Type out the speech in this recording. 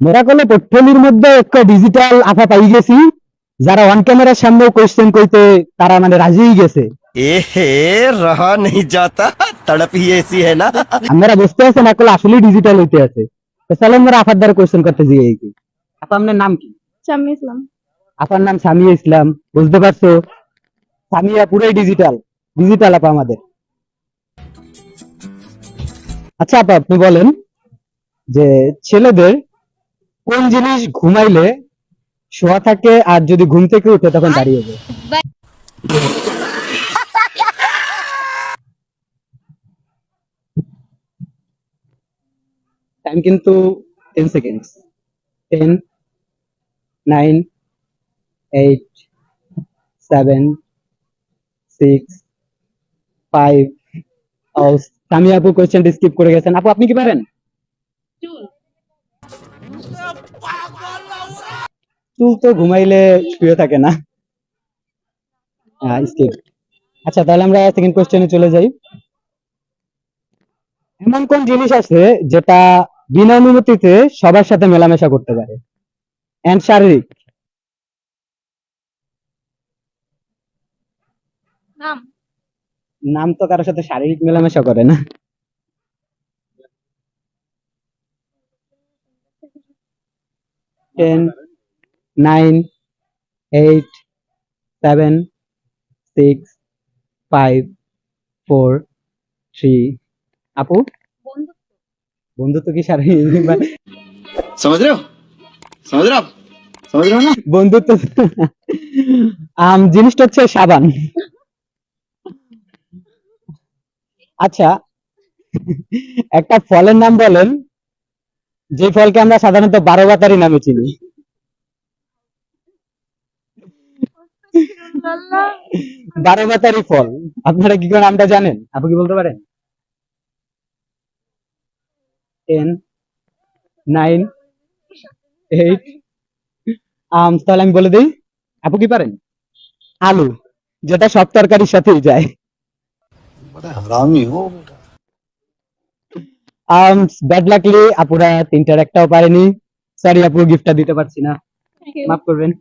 মোরা করলে পোর্টফোলিওর মধ্যে একটা ডিজিটাল আফা পাই গেছি, যারা অন ক্যামেরার সামনে কোয়েশ্চেন কইতে তারা মানে রাজি হয়ে গেছে। रहा नहीं जाता, तड़प ही ऐसी है ना। আমরা বুঝতে আছেন এখন আসলে ডিজিটাল হইতে আছে। তো চলো আমরা আফার দ্বারা কোয়েশ্চেন করতে যাই কি। আপা আপনার নাম কি? শাম্মী ইসলাম। আপার নাম সামিয়া ইসলাম, বুঝতে পারছো? সামিয়া পুরাই ডিজিটাল, ডিজিটাল আপা আমাদের। আচ্ছা আপা আপনি বলেন যে ছেলেদের কোন জিনিস ঘুমাইলে শোয়া থাকে আর যদি ঘুম থেকে উঠে তখন দাঁড়িয়ে যায়? টাইম কিন্তু 10 সেকেন্ডস। 10, 9, 8, 7, 6, 5। ও সামিয়া আপু কোয়েশ্চেনটা স্কিপ করে গেছেন। আপু আপনি কি পারেন? চুল তো ঘুমাইলে শুয়ে থাকে না। স্কিপ। আচ্ছা তাহলে আমরা সেকেন্ড কোশ্চেনে চলে যাই। এমন কোন জিনিস আছে যেটা বিনা অনুমতিতে সবার সাথে মেলামেশা করতে পারে এন্ড শারীরিক? নাম। নাম তো কারোর সাথে শারীরিক মেলামেশা করে না। 10, 9, 8, 7, 6, 5, 4, 3। আপু বন্ধুত্ব। বন্ধুত্ব কি শারীরিক? समझ रहे हो, समझ रहे हो आप, समझ रहे हो ना। বন্ধুত্ব জিনিসটা হচ্ছে সাবান। আচ্ছা একটা ফলের নাম বলেন যে ফলকে আমরা সাধারণত 12 বাতারি নামে চিনি। আল্লাহ। 12 বাতারি ফল আপনারা কি করে নামটা জানেন? আপনি কি বলতে পারেন? 10, 9, 8। তাহলে আমি বলে দিই, আপু কি পারেন? আলু, যেটা সব তরকারির সাথেই যায়। हरामी हो। ব্যাড লাকলি আপুরা তিনটার একটাও পারেনি। সরি আপু, গিফটটা দিতে পারছি না, Thank you. মাফ করবেন।